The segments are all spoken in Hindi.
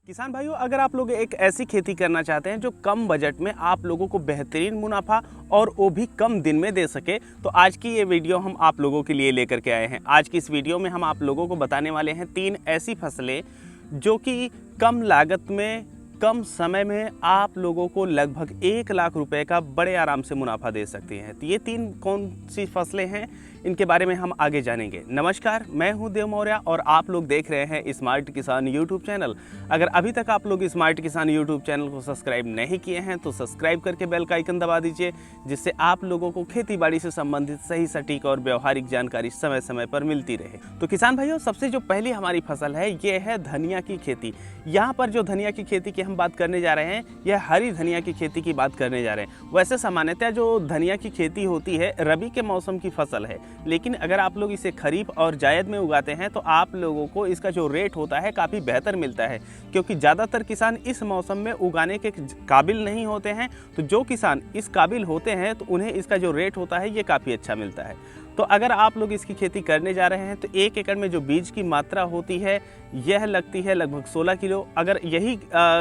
किसान भाइयों, अगर आप लोग एक ऐसी खेती करना चाहते हैं जो कम बजट में आप लोगों को बेहतरीन मुनाफा और वो भी कम दिन में दे सके, तो आज की ये वीडियो हम आप लोगों के लिए लेकर के आए हैं। आज की इस वीडियो में हम आप लोगों को बताने वाले हैं 3 ऐसी फसलें जो कि कम लागत में कम समय में आप लोगों को लगभग 1 लाख रुपए का बड़े आराम से मुनाफा दे सकती हैं। तो ये 3 कौन सी फसलें हैं, इनके बारे में हम आगे जानेंगे। नमस्कार, मैं हूं देव मौर्य और आप लोग देख रहे हैं स्मार्ट किसान यूट्यूब चैनल। अगर अभी तक आप लोग स्मार्ट किसान यूट्यूब चैनल को सब्सक्राइब नहीं किए हैं तो सब्सक्राइब करके बेल का आइकन दबा दीजिए, जिससे आप लोगों को खेती बाड़ी से संबंधित सही सटीक और व्यवहारिक जानकारी समय समय पर मिलती रहे। तो किसान भाइयों, सबसे जो पहली हमारी फसल है ये है धनिया की खेती। यहाँ पर जो धनिया की खेती की हम बात करने जा रहे हैं, यह हरी धनिया की खेती की बात करने जा रहे हैं। वैसे सामान्यतः जो धनिया की खेती होती है रबी के मौसम की फसल है, लेकिन अगर आप लोग इसे खरीफ और जायद में उगाते हैं तो आप लोगों को इसका जो रेट होता है काफ़ी बेहतर मिलता है, क्योंकि ज़्यादातर किसान इस मौसम में उगाने के काबिल नहीं होते हैं। तो जो किसान इस काबिल होते हैं तो उन्हें इसका जो रेट होता है ये काफ़ी अच्छा मिलता है। तो अगर आप लोग इसकी खेती करने जा रहे हैं तो 1 एकड़ में जो बीज की मात्रा होती है यह लगती है लगभग 16 किलो। अगर यही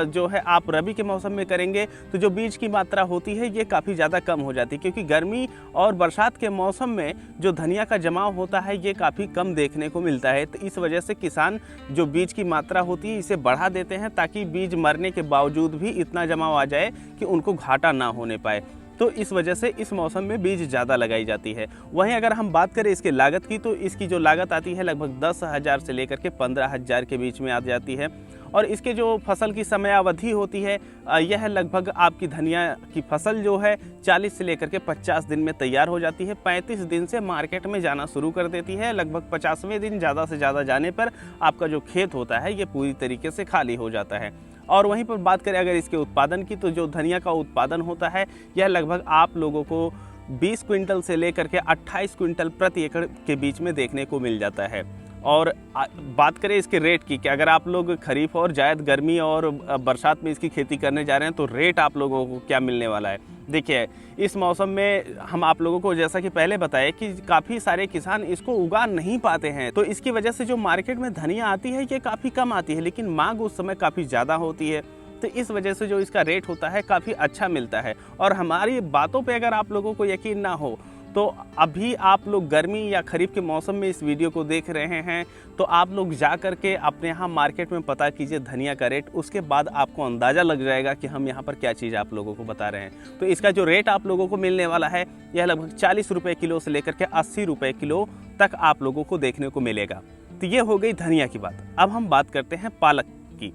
जो है आप रबी के मौसम में करेंगे तो जो बीज की मात्रा होती है ये काफ़ी ज़्यादा कम हो जाती है, क्योंकि गर्मी और बरसात के मौसम में जो धनिया का जमाव होता है ये काफ़ी कम देखने को मिलता है। तो इस वजह से किसान जो बीज की मात्रा होती है इसे बढ़ा देते हैं, ताकि बीज मरने के बावजूद भी इतना जमाव आ जाए कि उनको घाटा ना होने पाए। तो इस वजह से इस मौसम में बीज ज़्यादा लगाई जाती है। वहीं अगर हम बात करें इसके लागत की, तो इसकी जो लागत आती है लगभग 10,000 से लेकर के 15,000 के बीच में आ जाती है। और इसके जो फसल की समयावधि होती है यह लगभग आपकी धनिया की फसल जो है 40 से लेकर के 50 दिन में तैयार हो जाती है। 35 दिन से मार्केट में जाना शुरू कर देती है। लगभग 50वें दिन ज़्यादा से ज़्यादा जाने पर आपका जो खेत होता है ये पूरी तरीके से खाली हो जाता है। और वहीं पर बात करें अगर इसके उत्पादन की, तो जो धनिया का उत्पादन होता है यह लगभग आप लोगों को 20 क्विंटल से लेकर के 28 क्विंटल प्रति एकड़ के बीच में देखने को मिल जाता है। और बात करें इसके रेट की कि अगर आप लोग खरीफ और जायद गर्मी और बरसात में इसकी खेती करने जा रहे हैं तो रेट आप लोगों को क्या मिलने वाला है। देखिए, इस मौसम में हम आप लोगों को जैसा कि पहले बताया कि काफ़ी सारे किसान इसको उगा नहीं पाते हैं, तो इसकी वजह से जो मार्केट में धनिया आती है ये काफ़ी कम आती है, लेकिन मांग उस समय काफ़ी ज़्यादा होती है। तो इस वजह से जो इसका रेट होता है काफ़ी अच्छा मिलता है। और हमारी बातों पे अगर आप लोगों को यकीन ना हो तो अभी आप लोग गर्मी या खरीफ के मौसम में इस वीडियो को देख रहे हैं तो आप लोग जा कर के अपने यहाँ मार्केट में पता कीजिए धनिया का रेट। उसके बाद आपको अंदाज़ा लग जाएगा कि हम यहाँ पर क्या चीज़ आप लोगों को बता रहे हैं। तो इसका जो रेट आप लोगों को मिलने वाला है यह लगभग 40 रुपये किलो से लेकर के 80 रुपये किलो तक आप लोगों को देखने को मिलेगा। तो ये हो गई धनिया की बात। अब हम बात करते हैं पालक की।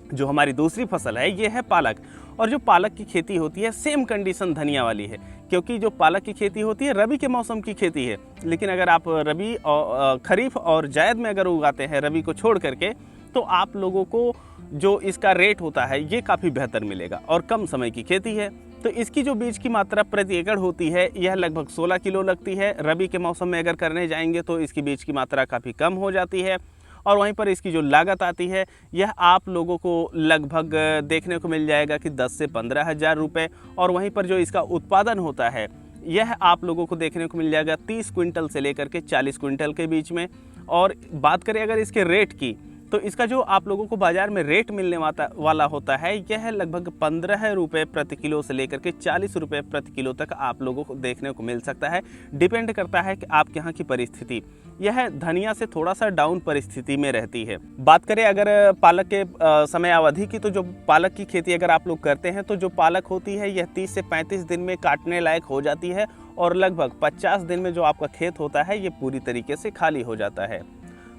जो हमारी दूसरी फसल है ये है पालक। और जो पालक की खेती होती है सेम कंडीशन धनिया वाली है, क्योंकि जो पालक की खेती होती है रबी के मौसम की खेती है। लेकिन अगर आप रबी और खरीफ और जायद में अगर उगाते हैं रबी को छोड़ करके, तो आप लोगों को जो इसका रेट होता है ये काफ़ी बेहतर मिलेगा और कम समय की खेती है। तो इसकी जो बीज की मात्रा प्रति एकड़ होती है यह लगभग 16 किलो लगती है। रबी के मौसम में अगर करने जाएंगे तो इसकी बीज की मात्रा काफ़ी कम हो जाती है। और वहीं पर इसकी जो लागत आती है यह आप लोगों को लगभग देखने को मिल जाएगा कि 10 से 15,000 रुपये। और वहीं पर जो इसका उत्पादन होता है यह आप लोगों को देखने को मिल जाएगा 30 क्विंटल से लेकर के 40 क्विंटल के बीच में। और बात करें अगर इसके रेट की, तो इसका जो आप लोगों को बाज़ार में रेट मिलने वाला होता है यह लगभग 15 रुपये प्रति किलो से लेकर के 40 रुपये प्रति किलो तक आप लोगों को देखने को मिल सकता है। डिपेंड करता है कि आपके यहाँ की परिस्थिति। यह धनिया से थोड़ा सा डाउन परिस्थिति में रहती है। बात करें अगर पालक के समय अवधि की, तो जो पालक की खेती अगर आप लोग करते हैं तो जो पालक होती है यह 30 से 35 दिन में काटने लायक हो जाती है। और लगभग 50 दिन में जो आपका खेत होता है ये पूरी तरीके से खाली हो जाता है।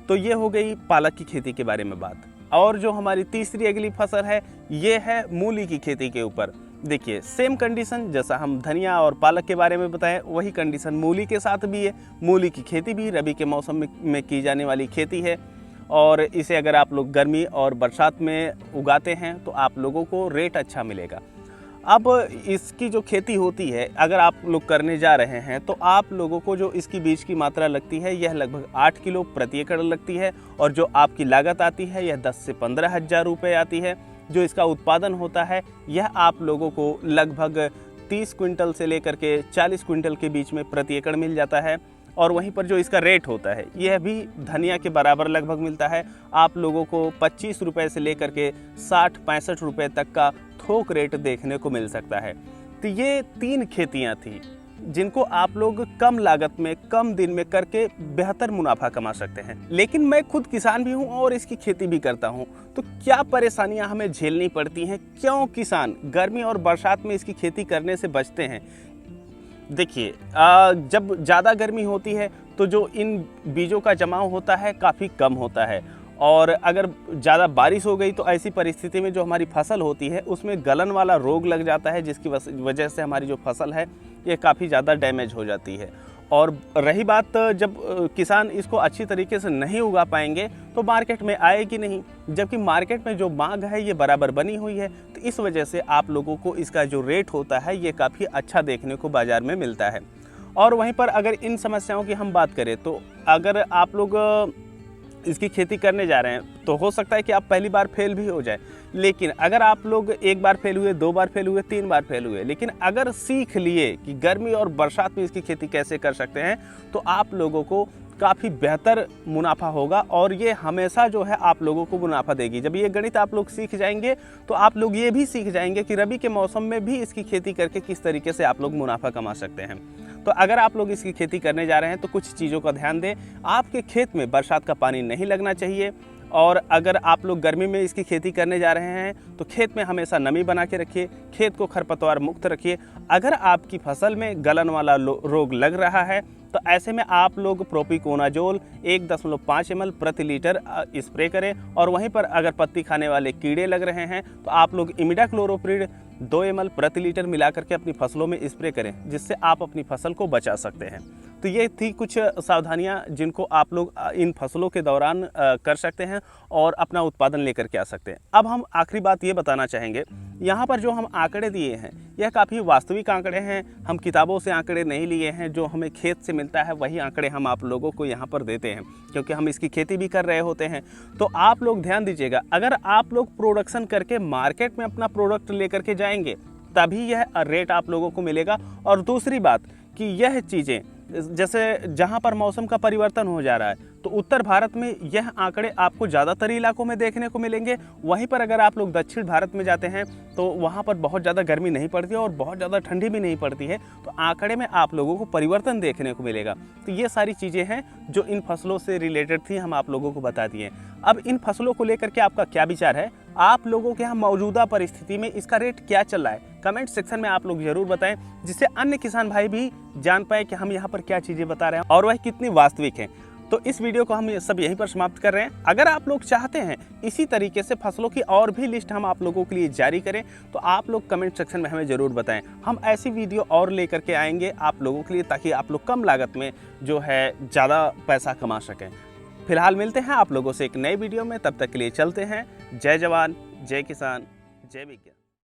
तो ये हो गई पालक की खेती के बारे में बात। और जो हमारी तीसरी अगली फसल है ये है मूली की खेती के ऊपर। देखिए, सेम कंडीशन जैसा हम धनिया और पालक के बारे में बताएं वही कंडीशन मूली के साथ भी है। मूली की खेती भी रबी के मौसम में की जाने वाली खेती है। और इसे अगर आप लोग गर्मी और बरसात में उगाते हैं तो आप लोगों को रेट अच्छा मिलेगा। अब इसकी जो खेती होती है अगर आप लोग करने जा रहे हैं तो आप लोगों को जो इसकी बीज की मात्रा लगती है यह लगभग 8 किलो प्रति एकड़ लगती है। और जो आपकी लागत आती है यह 10 से 15,000 रुपये आती है। जो इसका उत्पादन होता है यह आप लोगों को लगभग 30 क्विंटल से लेकर के 40 क्विंटल के बीच में प्रति एकड़ मिल जाता है। और वहीं पर जो इसका रेट होता है यह भी धनिया के बराबर लगभग मिलता है। आप लोगों को 25 रुपये से लेकर के 60-65 रुपये तक का थोक रेट देखने को मिल सकता है। तो ये 3 खेतियाँ थी जिनको आप लोग कम लागत में कम दिन में करके बेहतर मुनाफा कमा सकते हैं। लेकिन मैं खुद किसान भी हूं और इसकी खेती भी करता हूं, तो क्या परेशानियां हमें झेलनी पड़ती हैं, क्यों किसान गर्मी और बरसात में इसकी खेती करने से बचते हैं। देखिए, जब ज़्यादा गर्मी होती है तो जो इन बीजों का जमाव होता है काफ़ी कम होता है, और अगर ज़्यादा बारिश हो गई तो ऐसी परिस्थिति में जो हमारी फसल होती है उसमें गलन वाला रोग लग जाता है, जिसकी वजह से हमारी जो फसल है ये काफ़ी ज़्यादा डैमेज हो जाती है। और रही बात जब किसान इसको अच्छी तरीके से नहीं उगा पाएंगे तो मार्केट में आएगी नहीं, जबकि मार्केट में जो मांग है ये बराबर बनी हुई है। तो इस वजह से आप लोगों को इसका जो रेट होता है ये काफ़ी अच्छा देखने को बाज़ार में मिलता है। और वहीं पर अगर इन समस्याओं की हम बात करें तो अगर आप लोग इसकी खेती करने जा रहे हैं तो हो सकता है कि आप पहली बार फेल भी हो जाए, लेकिन अगर आप लोग 1 बार फेल हुए, 2 बार फेल हुए, 3 बार फेल हुए, लेकिन अगर सीख लिए कि गर्मी और बरसात में इसकी खेती कैसे कर सकते हैं तो आप लोगों को काफ़ी बेहतर मुनाफा होगा, और ये हमेशा जो है आप लोगों को मुनाफा देगी। जब ये गणित आप लोग सीख जाएंगे तो आप लोग ये भी सीख जाएंगे कि रबी के मौसम में भी इसकी खेती करके किस तरीके से आप लोग मुनाफा कमा सकते हैं। तो अगर आप लोग इसकी खेती करने जा रहे हैं तो कुछ चीज़ों का ध्यान दें। आपके खेत में बरसात का पानी नहीं लगना चाहिए, और अगर आप लोग गर्मी में इसकी खेती करने जा रहे हैं तो खेत में हमेशा नमी बना के रखिए, खेत को खरपतवार मुक्त रखिए। अगर आपकी फसल में गलन वाला रोग लग रहा है तो ऐसे में आप लोग प्रोपिकोनाजोल 1.5 ml प्रति लीटर स्प्रे करें, और वहीं पर अगर पत्ती खाने वाले कीड़े लग रहे हैं तो आप लोग इमिडाक्लोरोप्रिड 2 ml प्रति लीटर मिला करके अपनी फसलों में स्प्रे करें, जिससे आप अपनी फसल को बचा सकते हैं। तो ये थी कुछ सावधानियां जिनको आप लोग इन फसलों के दौरान कर सकते हैं और अपना उत्पादन लेकर के आ सकते हैं। अब हम आखिरी बात ये बताना चाहेंगे, यहाँ पर जो हम आंकड़े दिए हैं यह काफ़ी वास्तविक आंकड़े हैं, हम किताबों से आंकड़े नहीं लिए हैं। जो हमें खेत से मिलता है वही आंकड़े हम आप लोगों को यहाँ पर देते हैं, क्योंकि हम इसकी खेती भी कर रहे होते हैं। तो आप लोग ध्यान दीजिएगा, अगर आप लोग प्रोडक्शन करके मार्केट में अपना प्रोडक्ट लेकर के जाएंगे तभी यह रेट आप लोगों को मिलेगा। और दूसरी बात कि यह चीज़ें जैसे जहाँ पर मौसम का परिवर्तन हो जा रहा है तो उत्तर भारत में यह आंकड़े आपको ज़्यादातर इलाकों में देखने को मिलेंगे। वहीं पर अगर आप लोग दक्षिण भारत में जाते हैं तो वहाँ पर बहुत ज़्यादा गर्मी नहीं पड़ती है और बहुत ज़्यादा ठंडी भी नहीं पड़ती है, तो आंकड़े में आप लोगों को परिवर्तन देखने को मिलेगा। तो ये सारी चीज़ें हैं जो इन फसलों से रिलेटेड थी, हम आप लोगों को बता दिए। अब इन फसलों को लेकर के आपका क्या विचार है, आप लोगों के यहाँ मौजूदा परिस्थिति में इसका रेट क्या चल रहा है, कमेंट सेक्शन में आप लोग जरूर बताएं, जिससे अन्य किसान भाई भी जान पाए कि हम यहाँ पर क्या चीज़ें बता रहे हैं और वह कितनी वास्तविक हैं। तो इस वीडियो को हम सब यहीं पर समाप्त कर रहे हैं। अगर आप लोग चाहते हैं इसी तरीके से फसलों की और भी लिस्ट हम आप लोगों के लिए जारी करें तो आप लोग कमेंट सेक्शन में हमें ज़रूर बताएं। हम ऐसी वीडियो और लेकर के आएंगे आप लोगों के लिए, ताकि आप लोग कम लागत में जो है ज़्यादा पैसा कमा सकें। फिलहाल मिलते हैं आप लोगों से एक नई वीडियो में, तब तक के लिए चलते हैं। जय जवान, जय किसान, जय विज्ञान।